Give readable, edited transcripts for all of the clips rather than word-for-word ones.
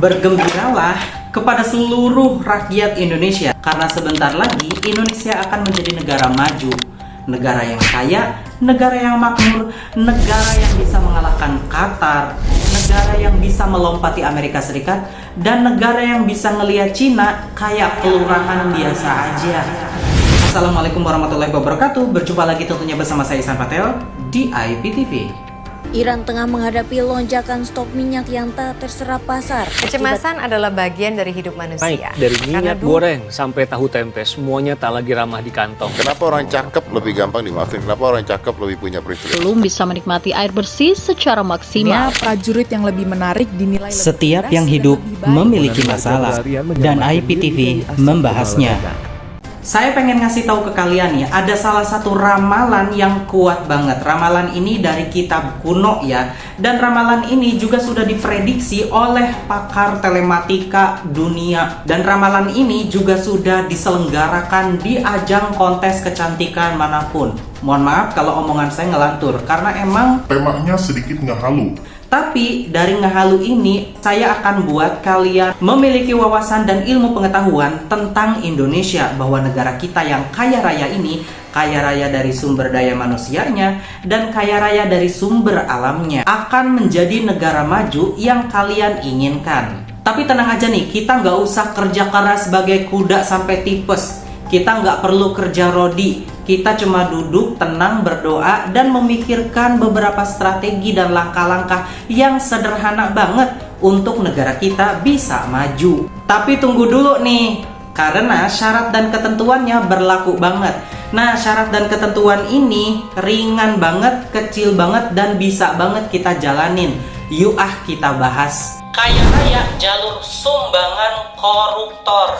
Bergembiralah kepada seluruh rakyat Indonesia, karena sebentar lagi Indonesia akan menjadi negara maju, negara yang kaya, negara yang makmur, negara yang bisa mengalahkan Qatar, negara yang bisa melompati Amerika Serikat, dan negara yang bisa ngelihat Cina kayak kelurahan biasa aja. Assalamualaikum warahmatullahi wabarakatuh. Berjumpa lagi tentunya bersama saya Ihsan Patel di IPTV. Iran tengah menghadapi lonjakan stok minyak yang tak terserap pasar. Kecemasan adalah bagian dari hidup manusia. Baik, dari minyak goreng sampai tahu tempe, semuanya tak lagi ramah di kantong. Kenapa orang cakep lebih gampang dimaafin? Kenapa orang cakep lebih punya privilege? Belum bisa menikmati air bersih secara maksimal. Prajurit yang lebih menarik dinilai Setiap yang hidup memiliki masalah, dan IPTV membahasnya. Saya pengen ngasih tahu ke kalian ya, ada salah satu ramalan yang kuat banget. Ramalan ini dari kitab kuno ya, dan ramalan ini juga sudah diprediksi oleh pakar telematika dunia. Dan ramalan ini juga sudah diselenggarakan di ajang kontes kecantikan manapun. Mohon maaf kalau omongan saya ngelantur, karena emang temanya sedikit ngehalu. tapi dari ngehalu ini, saya akan buat kalian memiliki wawasan dan ilmu pengetahuan tentang Indonesia, bahwa negara kita yang kaya raya ini, kaya raya dari sumber daya manusianya, dan kaya raya dari sumber alamnya, akan menjadi negara maju yang kalian inginkan. Tapi tenang aja nih, kita nggak usah kerja keras sebagai kuda sampai tipes. Kita nggak perlu kerja rodi. Kita cuma duduk, tenang, berdoa, dan memikirkan beberapa strategi dan langkah-langkah yang sederhana banget untuk negara kita bisa maju. Tapi tunggu dulu nih, karena syarat dan ketentuannya berlaku banget. Nah, syarat dan ketentuan ini ringan banget, kecil banget, dan bisa banget kita jalanin. Yuk kita bahas. Kaya raya jalur sumbangan koruptor.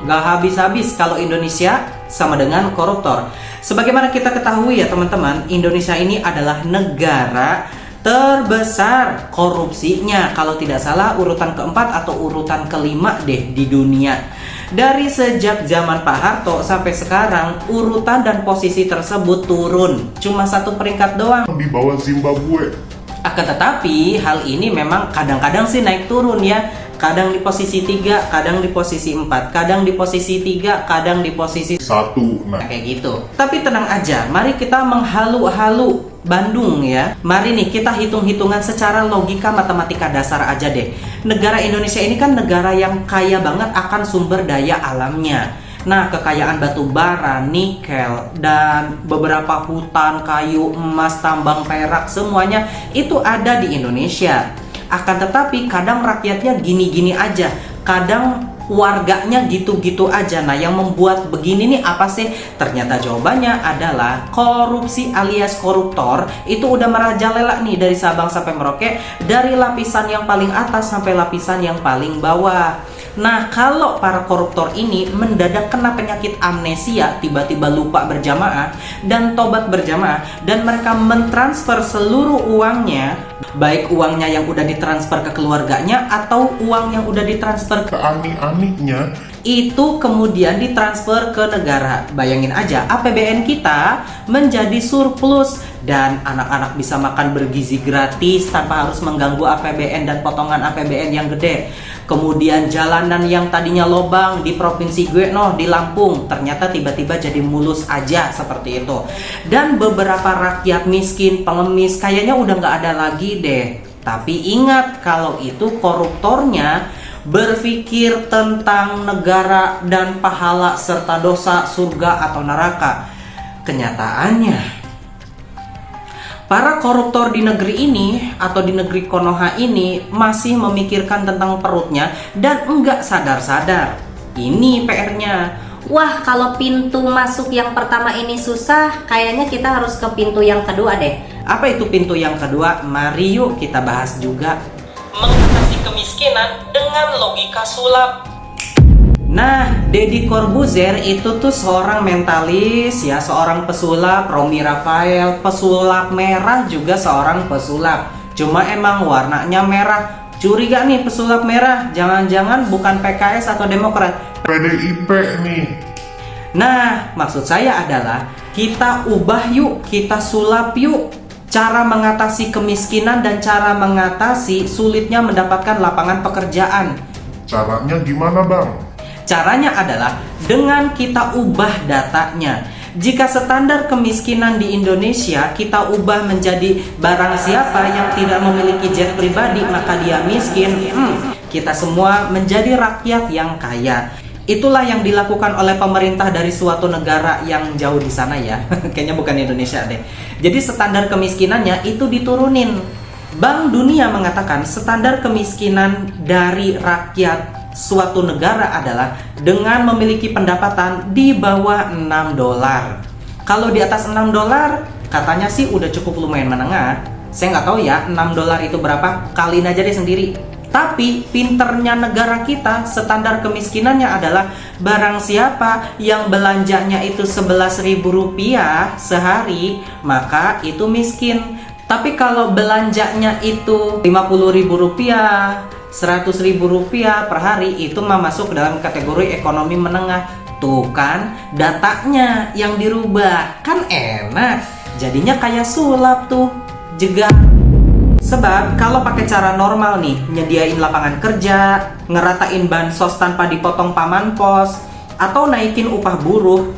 Gak habis-habis kalau Indonesia sama dengan koruptor. Sebagaimana kita ketahui ya teman-teman, Indonesia ini adalah negara terbesar korupsinya. Kalau tidak salah urutan keempat atau urutan kelima deh di dunia. Dari sejak zaman Pak Harto sampai sekarang, urutan dan posisi tersebut turun. Cuma satu peringkat doang, Di bawah Zimbabwe. Akan tetapi hal ini memang kadang-kadang sih naik turun ya. Kadang di posisi 3, kadang di posisi 4, kadang di posisi 3, kadang di posisi 1. Nah, kayak gitu. Tapi tenang aja, mari kita menghalu-halu Bandung ya. Mari nih kita hitung-hitungan secara logika matematika dasar aja deh. Negara Indonesia ini kan negara yang kaya banget akan sumber daya alamnya. Nah, kekayaan batu bara, nikel, dan beberapa hutan, kayu, emas, tambang perak, semuanya itu ada di Indonesia. Akan tetapi kadang rakyatnya gini-gini aja, kadang warganya gitu-gitu aja. Nah, yang membuat begini nih apa sih? Ternyata jawabannya adalah korupsi alias koruptor itu udah merajalela nih dari Sabang sampai Merauke, dari lapisan yang paling atas sampai lapisan yang paling bawah. Nah, kalau para koruptor ini mendadak kena penyakit amnesia, tiba-tiba lupa berjamaah dan tobat berjamaah, dan mereka mentransfer seluruh uangnya, baik uangnya yang udah ditransfer ke keluarganya atau uang yang udah ditransfer ke ani-aninya itu kemudian ditransfer ke negara. Bayangin aja, APBN kita menjadi surplus dan anak-anak bisa makan bergizi gratis tanpa harus mengganggu APBN dan potongan APBN yang gede. Kemudian jalanan yang tadinya lobang di provinsi gue di Lampung, ternyata tiba-tiba jadi mulus aja seperti itu. Dan beberapa rakyat miskin, pengemis kayaknya udah nggak ada lagi deh. Tapi ingat, kalau itu koruptornya berpikir tentang negara dan pahala serta dosa, surga atau neraka. Kenyataannya para koruptor di negeri ini atau di negeri Konoha ini masih memikirkan tentang perutnya dan enggak sadar-sadar. Ini PR-nya. Wah, kalau pintu masuk yang pertama ini susah, kayaknya kita harus ke pintu yang kedua deh. Apa itu pintu yang kedua? Mari yuk kita bahas juga. Mengatasi kemiskinan dengan logika sulap. Nah, Deddy Corbuzier itu tuh seorang mentalis ya, seorang pesulap. Romy Rafael, pesulap merah, juga seorang pesulap. Cuma emang warnanya merah. Curiga nih pesulap merah, jangan-jangan bukan PKS atau Demokrat, PDIP nih. Nah, maksud saya adalah kita ubah yuk, kita sulap yuk cara mengatasi kemiskinan dan cara mengatasi sulitnya mendapatkan lapangan pekerjaan. Caranya gimana bang? Caranya adalah dengan kita ubah datanya. Jika standar kemiskinan di Indonesia kita ubah menjadi barang siapa yang tidak memiliki jet pribadi maka dia miskin, kita semua menjadi rakyat yang kaya. Itulah yang dilakukan oleh pemerintah dari suatu negara yang jauh di sana ya. Kayaknya bukan Indonesia deh. Jadi standar kemiskinannya itu diturunin. Bank Dunia mengatakan standar kemiskinan dari rakyat suatu negara adalah dengan memiliki pendapatan di bawah $6. Kalau di atas $6 katanya sih udah cukup lumayan menengah. Saya nggak tahu ya $6 itu berapa, kaliin aja deh sendiri. Tapi pinternya negara kita standar kemiskinannya adalah barang siapa yang belanjanya itu Rp11.000 sehari maka itu miskin. Tapi kalau belanjanya itu Rp50.000, Rp100.000 per hari itu mah masuk ke dalam kategori ekonomi menengah. Tuh kan datanya yang dirubah, kan enak. Jadinya kayak sulap tuh, jegang. Sebab kalau pakai cara normal nih, nyediain lapangan kerja, ngeratain bansos tanpa dipotong pamanpos, atau naikin upah buruh,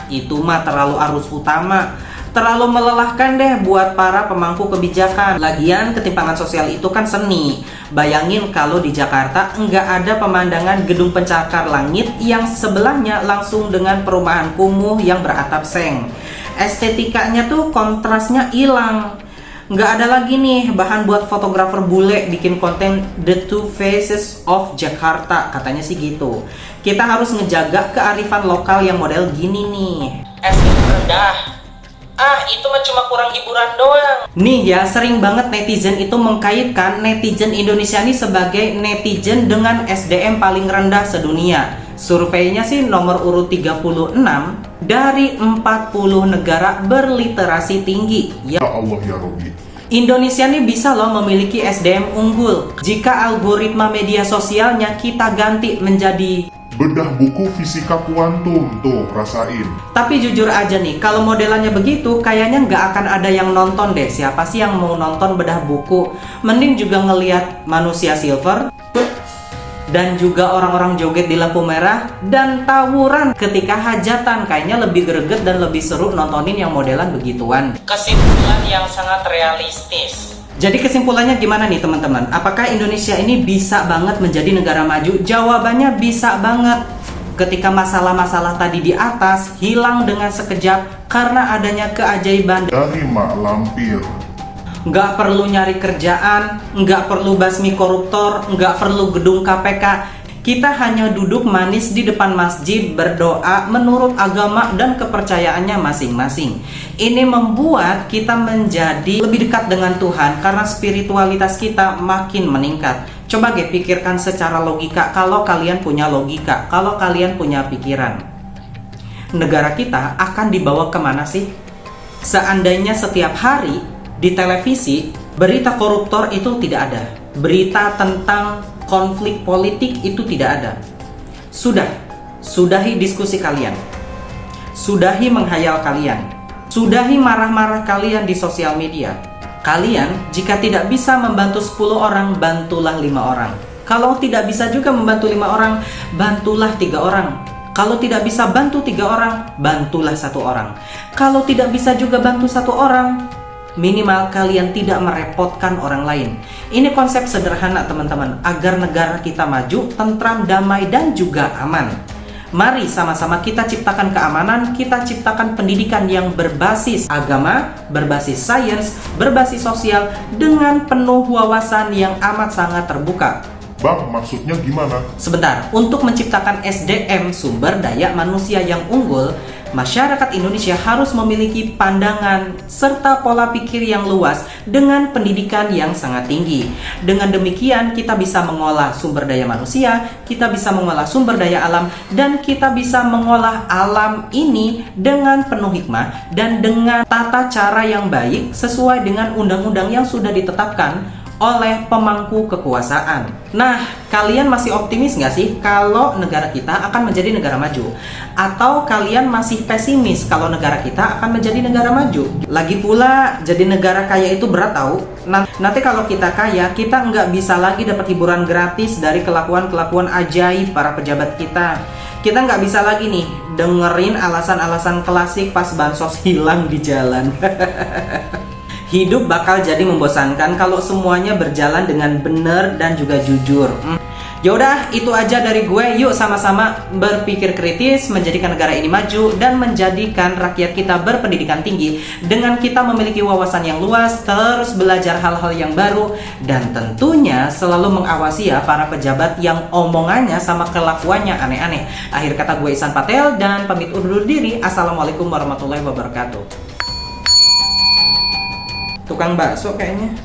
itu mah terlalu arus utama. Terlalu melelahkan deh buat para pemangku kebijakan. Lagian ketimpangan sosial itu kan seni. Bayangin kalau di Jakarta nggak ada pemandangan gedung pencakar langit yang sebelahnya langsung dengan perumahan kumuh yang beratap seng. Estetikanya tuh kontrasnya hilang. Nggak ada lagi nih bahan buat fotografer bule bikin konten The Two Faces of Jakarta, katanya sih gitu. Kita harus ngejaga kearifan lokal yang model gini nih. Estetik rendah. Itu mah cuma kurang hiburan doang. Nih ya, sering banget netizen itu mengkaitkan netizen Indonesia ini sebagai netizen dengan SDM paling rendah sedunia. Surveinya sih nomor urut 36 dari 40 negara berliterasi tinggi. Ya Allah ya Robbi. Indonesia nih bisa loh memiliki SDM unggul jika algoritma media sosialnya kita ganti menjadi Bedah buku fisika kuantum, tuh rasain. Tapi jujur aja nih, kalau modelannya begitu kayaknya nggak akan ada yang nonton deh. Siapa sih yang mau nonton bedah buku? Mending juga ngeliat manusia silver dan juga orang-orang joget di lampu merah dan tawuran ketika hajatan. Kayaknya lebih greget dan lebih seru nontonin yang modelan begituan. Kesimpulan yang sangat realistis. Jadi kesimpulannya gimana nih teman-teman? Apakah Indonesia ini bisa banget menjadi negara maju? Jawabannya bisa banget. Ketika masalah-masalah tadi di atas hilang dengan sekejap karena adanya keajaiban Dari mak lampir. Nggak perlu nyari kerjaan, nggak perlu basmi koruptor, nggak perlu gedung KPK. Kita hanya duduk manis di depan masjid berdoa menurut agama dan kepercayaannya masing-masing. Ini membuat kita menjadi lebih dekat dengan Tuhan karena spiritualitas kita makin meningkat. Coba pikirkan secara logika, kalau kalian punya logika, kalau kalian punya pikiran. Negara kita akan dibawa kemana sih? Seandainya setiap hari di televisi berita koruptor itu tidak ada, berita tentang konflik politik itu tidak ada. Sudahi diskusi kalian, sudahi menghayal kalian, sudahi marah-marah kalian di sosial media. Kalian jika tidak bisa membantu 10 orang, bantulah 5 orang. Kalau tidak bisa juga membantu 5 orang, bantulah 3 orang. Kalau tidak bisa bantu 3 orang, bantulah 1 orang. Kalau tidak bisa juga bantu 1 orang, minimal kalian tidak merepotkan orang lain. Ini konsep sederhana teman-teman, agar negara kita maju, tentram, damai, dan juga aman. Mari sama-sama kita ciptakan keamanan, kita ciptakan pendidikan yang berbasis agama, berbasis sains, berbasis sosial, dengan penuh wawasan yang amat sangat terbuka. Bang, maksudnya gimana? Sebentar, untuk menciptakan SDM sumber daya manusia yang unggul, masyarakat Indonesia harus memiliki pandangan serta pola pikir yang luas dengan pendidikan yang sangat tinggi. Dengan demikian kita bisa mengolah sumber daya manusia, kita bisa mengolah sumber daya alam, dan kita bisa mengolah alam ini dengan penuh hikmah dan dengan tata cara yang baik sesuai dengan undang-undang yang sudah ditetapkan oleh pemangku kekuasaan. Nah, kalian masih optimis nggak sih kalau negara kita akan menjadi negara maju? Atau kalian masih pesimis kalau negara kita akan menjadi negara maju? Lagi pula, jadi negara kaya itu berat tau. Nanti kalau kita kaya, kita nggak bisa lagi dapat hiburan gratis dari kelakuan-kelakuan ajaib para pejabat kita. Kita nggak bisa lagi nih dengerin alasan-alasan klasik pas bansos hilang di jalan. Hidup bakal jadi membosankan kalau semuanya berjalan dengan benar dan juga jujur. Yaudah, itu aja dari gue. Yuk sama-sama berpikir kritis, menjadikan negara ini maju dan menjadikan rakyat kita berpendidikan tinggi dengan kita memiliki wawasan yang luas, terus belajar hal-hal yang baru, dan tentunya selalu mengawasi ya para pejabat yang omongannya sama kelakuannya aneh-aneh. Akhir kata, gue Ihsan Patel dan pamit undur diri. Assalamualaikum warahmatullahi wabarakatuh. Tukang bakso kayaknya.